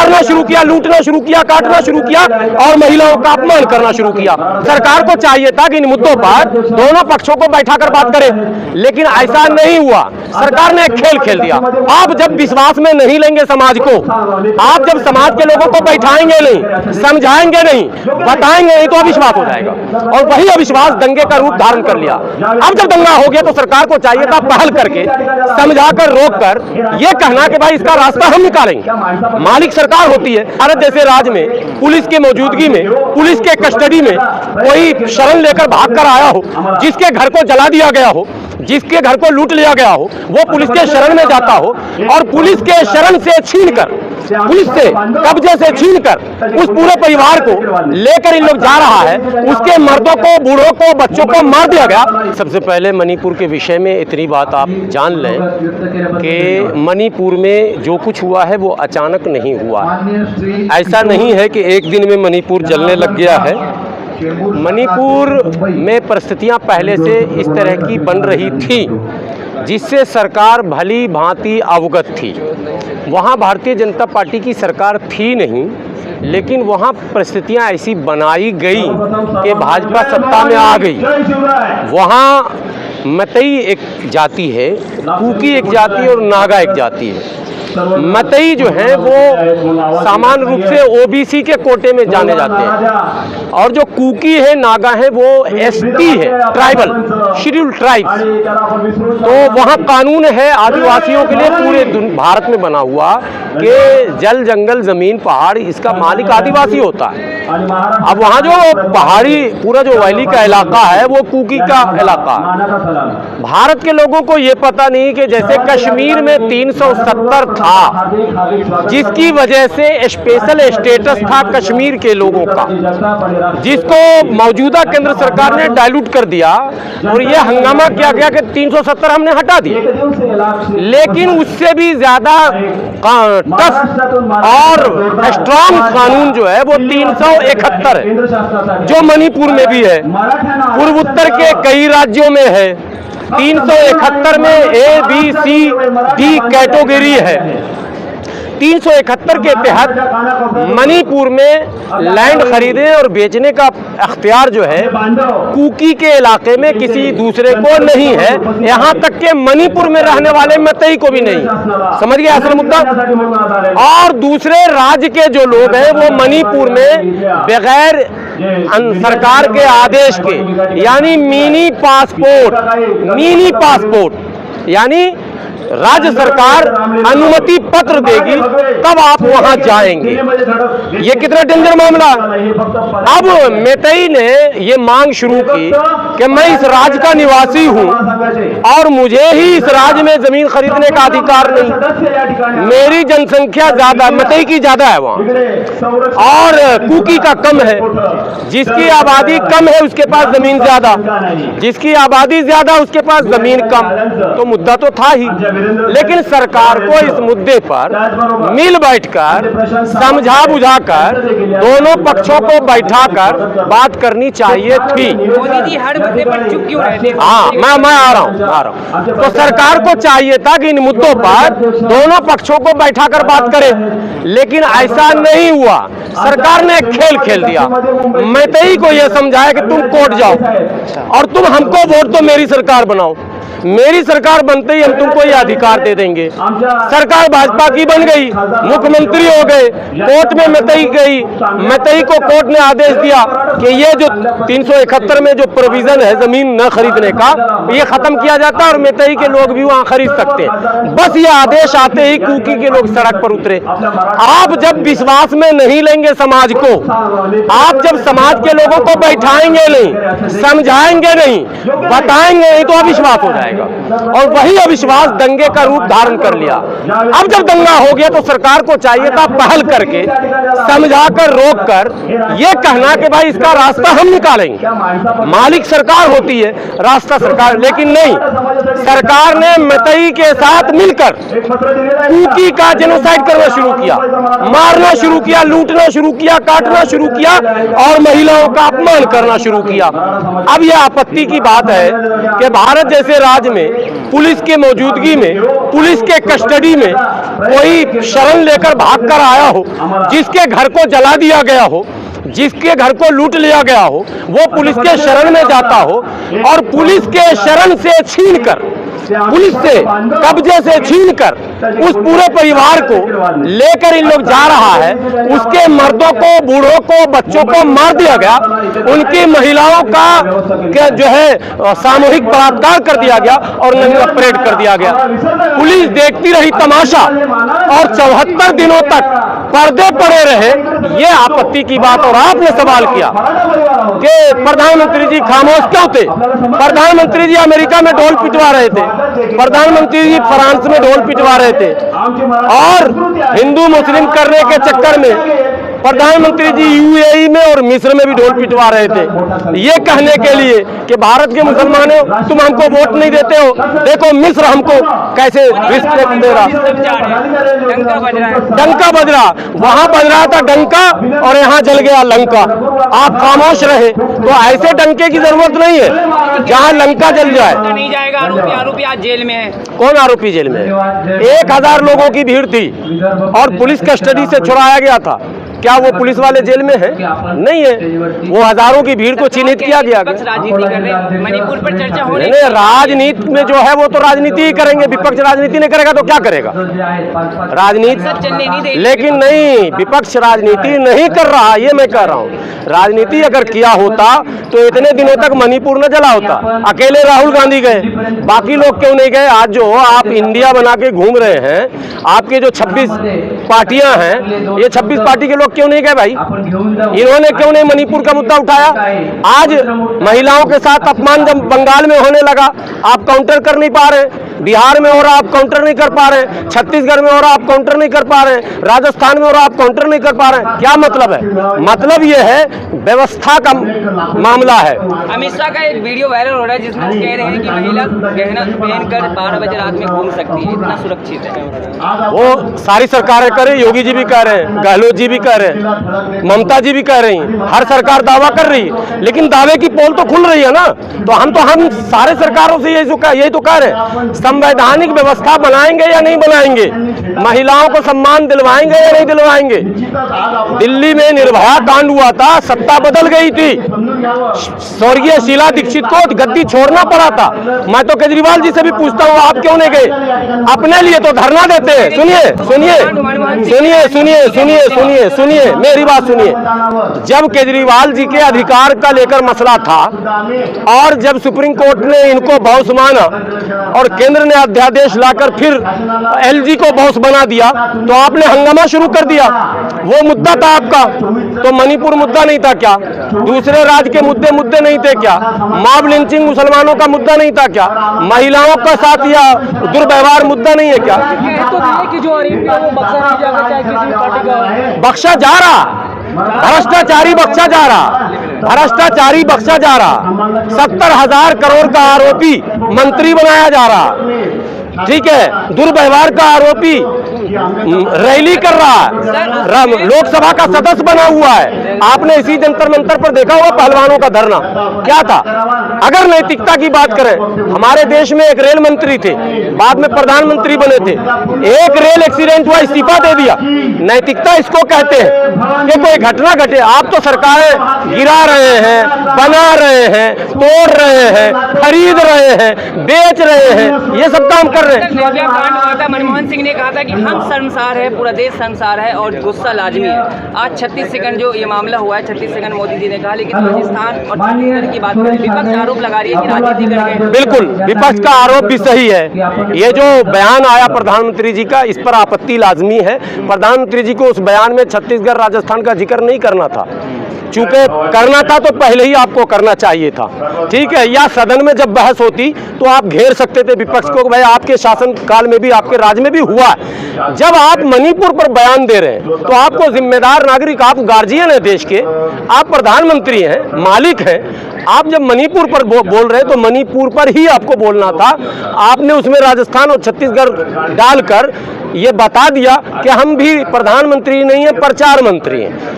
मारना शुरू किया, लूटना शुरू किया, काटना शुरू किया और महिलाओं का अपमान करना शुरू किया। सरकार को चाहिए था कि इन मुद्दों पर दोनों पक्षों को बैठाकर बात करे, लेकिन ऐसा नहीं हुआ। सरकार ने एक खेल खेल दिया। आप जब विश्वास में नहीं लेंगे समाज को, आप जब समाज के लोगों को बैठाएंगे नहीं, समझाएंगे नहीं, बताएंगे नहीं, तो अविश्वास हो जाएगा और वही अविश्वास दंगे का रूप धारण कर लिया। अब जब दंगा हो गया तो सरकार को चाहिए था पहल करके, समझाकर, रोककर ये कहना कि भाई इसका रास्ता हम निकालेंगे। मालिक सरकार होती है। भारत जैसे राज्य में पुलिस की मौजूदगी में, पुलिस के कस्टडी में कोई शरण लेकर भाग कर आया हो, जिसके घर को जला दिया गया हो, जिसके घर को लूट लिया गया हो, वो पुलिस के शरण में जाता हो और पुलिस के शरण से छीनकर, पुलिस से कब्जे से छीनकर उस पूरे परिवार को लेकर इन लोग जा रहा है, उसके मर्दों को, बूढ़ों को, बच्चों को मार दिया गया। सबसे पहले मणिपुर के विषय में इतनी बात आप जान लें कि मणिपुर में जो कुछ हुआ है वो अचानक नहीं हुआ। ऐसा नहीं है कि एक दिन में मणिपुर जलने लग गया है। मणिपुर में परिस्थितियां पहले से इस तरह की बन रही थी जिससे सरकार भली भांति अवगत थी। वहाँ भारतीय जनता पार्टी की सरकार थी नहीं, लेकिन वहाँ परिस्थितियां ऐसी बनाई गई कि भाजपा सत्ता में आ गई। वहाँ मतई एक जाति है, कुकी एक जाति और नागा एक जाति है। मतई जो है वो सामान्य रूप से ओबीसी के कोटे में जाने जाते हैं और जो कुकी है, नागा है, वो एसटी है, ट्राइबल, शेड्यूल्ड ट्राइब्स। तो वहाँ कानून है आदिवासियों के लिए पूरे भारत में बना हुआ कि जल, जंगल, जमीन, पहाड़, इसका मालिक आदिवासी होता है। अब वहाँ जो पहाड़ी पूरा जो वैली का इलाका है वो कुकी का इलाका है। भारत के लोगों को ये पता नहीं कि जैसे कश्मीर में 370 था, जिसकी वजह से स्पेशल स्टेटस था कश्मीर के लोगों का, जिसको मौजूदा केंद्र सरकार ने डाइल्यूट कर दिया और ये हंगामा किया गया कि 370 हमने हटा दिए। लेकिन उससे भी ज्यादा टफ और स्ट्रॉन्ग कानून जो है वो 371 है, जो मणिपुर में भी है, पूर्वोत्तर के कई राज्यों में है। 371 में ए, बी, सी, डी कैटेगरी है। 371 के तहत मणिपुर में लैंड खरीदने और बेचने का अख्तियार जो है कुकी के इलाके में किसी दूसरे को नहीं है, यहाँ तक कि मणिपुर में रहने वाले मतई को भी नहीं। समझ गए असल मुद्दा। और दूसरे राज्य के जो लोग हैं वो मणिपुर में बगैर सरकार के आदेश के, यानी मिनी पासपोर्ट, यानी राज्य सरकार अनुमति पत्र देगी तब आप वहां जाएंगे। ये कितना डेंजर मामला। अब मेतई ने ये मांग शुरू की कि मैं इस राज्य का निवासी हूं और मुझे ही इस राज्य में जमीन खरीदने का अधिकार नहीं। मेरी जनसंख्या ज्यादा, मेतई की ज्यादा है वहां और कुकी का कम है। जिसकी आबादी कम है उसके पास जमीन ज्यादा, जिसकी आबादी ज्यादा उसके पास जमीन कम। तो मुद्दा तो था ही, लेकिन सरकार को इस मुद्दे पर मिल बैठकर समझा बुझाकर दोनों पक्षों को बैठाकर बात करनी चाहिए थी। मोदी जी हर मुद्दे पर चुप क्यों रहते हैं? हाँ, मैं आ रहा हूँ। तो सरकार को चाहिए था कि इन मुद्दों पर दोनों पक्षों को बैठाकर बात करे, लेकिन ऐसा नहीं हुआ। सरकार ने एक खेल खेल दिया। मैतई को यह समझाया कि तुम कोर्ट जाओ और तुम हमको वोट तो मेरी सरकार बनाओ, मेरी सरकार बनते ही हम तुमको ये अधिकार दे देंगे। सरकार भाजपा की बन गई, मुख्यमंत्री हो गए, कोर्ट में मैतई गई। मैतई को कोर्ट ने आदेश दिया कि ये जो 371 में जो प्रोविजन है जमीन न खरीदने का, ये खत्म किया जाता है और मैतई के लोग भी वहां खरीद सकते हैं। बस ये आदेश आते ही कुकी के लोग सड़क पर उतरे। आप जब विश्वास में नहीं लेंगे समाज को, आप जब समाज के लोगों को बैठाएंगे नहीं, समझाएंगे नहीं, बताएंगे नहीं, तो अविश्वास हो जाएगा और वही अविश्वास दंगे का रूप धारण कर लिया। अब जब दंगा हो गया तो सरकार को चाहिए था पहल करके, समझाकर, रोककर ये कहना कि भाई इसका रास्ता हम निकालेंगे। मालिक सरकार होती है, रास्ता सरकार, लेकिन नहीं, सरकार ने मैतई के साथ मिलकर कुकी का जेनोसाइड करना शुरू किया, मारना शुरू किया, लूटना शुरू किया, काटना शुरू किया और महिलाओं का अपमान करना शुरू किया। अब यह आपत्ति की बात है कि भारत जैसे राज्य राज्य में पुलिस की मौजूदगी में, पुलिस के कस्टडी में कोई शरण लेकर भाग कर आया हो, जिसके घर को जला दिया गया हो, जिसके घर को लूट लिया गया हो, वो पुलिस के शरण में जाता हो और पुलिस के शरण से छीनकर, पुलिस से कब्जे से छीनकर उस पूरे परिवार को लेकर इन लोग जा रहा है। उसके मर्दों को, बूढ़ों को, बच्चों को मार दिया गया, उनकी महिलाओं का जो है सामूहिक बलात्कार कर दिया गया और नंगा परेड कर दिया गया। पुलिस देखती रही तमाशा और 74 दिनों तक पर्दे पड़े रहे। ये आपत्ति की बात। और आपने सवाल किया कि प्रधानमंत्री जी खामोश क्यों थे? प्रधानमंत्री जी अमेरिका में ढोल पिटवा रहे थे, प्रधानमंत्री जी फ्रांस में ढोल पिटवा रहे थे और हिंदू मुस्लिम करने के चक्कर में प्रधानमंत्री जी यूएई में और मिस्र में भी ढोल पिटवा रहे थे, ये कहने के लिए कि भारत के मुसलमानों तुम हमको वोट नहीं देते हो, देखो मिस्र हमको कैसे रिस्पेक्ट दे रहा। डंका बज रहा, वहां बज रहा था डंका और यहाँ जल गया लंका। आप खामोश रहे, तो ऐसे डंके की जरूरत नहीं है जहाँ लंका जल जाए। नहीं जाएगा आरोपी, आरोपी आज जेल में है। कौन आरोपी जेल में है? 1000 लोगों की भीड़ थी और पुलिस कस्टडी से छुड़ाया गया था। क्या वो पुलिस वाले जेल में है? नहीं है। वो हजारों की भीड़ को चिन्हित किया गया। राजनीति कर रहे हैं, मणिपुर पर चर्चा हो रही है। राजनीति में जो है वो तो राजनीति ही करेंगे। विपक्ष राजनीति नहीं करेगा तो क्या करेगा? राजनीति, लेकिन नहीं, विपक्ष राजनीति नहीं कर रहा, ये मैं कह रहा हूँ। राजनीति अगर किया होता तो इतने दिनों तक मणिपुर न जला होता। अकेले राहुल गांधी गए, बाकी लोग क्यों नहीं गए? आज जो आप इंडिया बना के घूम रहे हैं, आपके जो 26 पार्टियां हैं, ये 26 पार्टी के लोग क्यों नहीं गए भाई? इन्होंने क्यों नहीं मणिपुर का मुद्दा उठाया? आज महिलाओं के साथ अपमान जब बंगाल में होने लगा, आप काउंटर कर नहीं पा रहे, बिहार में हो रहा आप काउंटर नहीं कर पा रहे, छत्तीसगढ़ में हो रहा आप काउंटर नहीं कर पा रहे, राजस्थान में हो रहा आप काउंटर नहीं कर पा रहे। क्या मतलब है? मतलब ये है व्यवस्था का मामला है। अमित शाह का एक वीडियो वायरल हो रहा है जिसमें कह रहे हैं कि महिला गहना पहनकर 12 बजे रात में घूम सकती है, इतना सुरक्षित है। वो सारी सरकारें करें, योगी जी भी कह रहे हैं, गहलोत जी भी कह रहे हैं, ममता जी भी कह रही हैं, हर सरकार दावा कर रही है, लेकिन दावे की पोल तो खुल रही है ना। तो हम सारे सरकारों से यही तो कह रहे हैं, संवैधानिक व्यवस्था बनाएंगे या नहीं बनाएंगे, महिलाओं को सम्मान दिलवाएंगे या नहीं दिलवाएंगे। दिल्ली में निर्भया कांड हुआ था, सत्ता बदल गई थी, स्वर्गीय शीला दीक्षित को गद्दी छोड़ना पड़ा था। मैं तो केजरीवाल जी से भी पूछता हूँ, आप क्यों नहीं गए? अपने लिए तो धरना देते हैं। सुनिए, मेरी बात सुनिए। जब केजरीवाल जी के अधिकार का लेकर मसला था और जब सुप्रीम कोर्ट ने इनको बॉस माना और केंद्र ने अध्यादेश लाकर फिर एलजी को बॉस बना दिया, तो आपने हंगामा शुरू कर दिया। वो मुद्दा था आपका, तो मणिपुर मुद्दा नहीं था क्या? दूसरे राज्य के मुद्दे नहीं थे क्या? मॉब लिंचिंग मुसलमानों का मुद्दा नहीं था क्या? महिलाओं का साथ या दुर्व्यवहार मुद्दा नहीं है क्या? बख्शा जा रहा, भ्रष्टाचारी बख्शा जा रहा, भ्रष्टाचारी बख्शा जा रहा। 70,000 करोड़ का आरोपी मंत्री बनाया जा रहा, ठीक है। दुर्व्यवहार का आरोपी रैली कर रहा है, लोकसभा का सदस्य बना हुआ है। आपने इसी जंतर मंतर पर देखा होगा पहलवानों का धरना क्या था। अगर नैतिकता की बात करें, हमारे देश में एक रेल मंत्री थे, बाद में प्रधानमंत्री बने थे, एक रेल एक्सीडेंट हुआ, इस्तीफा दे दिया। नैतिकता इसको कहते हैं कि कोई घटना घटे। आप तो सरकारें गिरा रहे हैं, बना रहे हैं, तोड़ रहे हैं, खरीद रहे हैं, बेच रहे हैं, ये सब काम कर रहे हैं। मनमोहन सिंह ने कहा था कि हम शर्मसार है, पूरा देश शर्मसार है और गुस्सा लाजमी है। आज 36 सेकंड जो ये मामला हुआ है, 36 सेकंड मोदी जी ने कहा, लेकिन राजस्थान और छत्तीसगढ़ की बात करें, विपक्ष आरोप लगा रही है कि राजनीति करके। बिल्कुल, विपक्ष का आरोप भी सही है। ये जो बयान आया प्रधानमंत्री जी का, इस पर आपत्ति लाजमी है। प्रधानमंत्री जी को उस बयान में छत्तीसगढ़ राजस्थान का जिक्र नहीं करना था, चूंकि करना था तो पहले ही आपको करना चाहिए था, ठीक है। या सदन में जब बहस होती तो आप घेर सकते थे विपक्ष को, भाई आपके शासन काल में भी, आपके राज्य में भी हुआ। जब आप मणिपुर पर बयान दे रहे हैं तो आपको जिम्मेदार नागरिक, आप गार्जियन है देश के, आप प्रधानमंत्री हैं, मालिक हैं। आप जब मणिपुर पर बोल रहे हैं तो मणिपुर पर ही आपको बोलना था। आपने उसमें राजस्थान और छत्तीसगढ़ डालकर ये बता दिया कि हम भी प्रधानमंत्री नहीं है, प्रचार मंत्री हैं।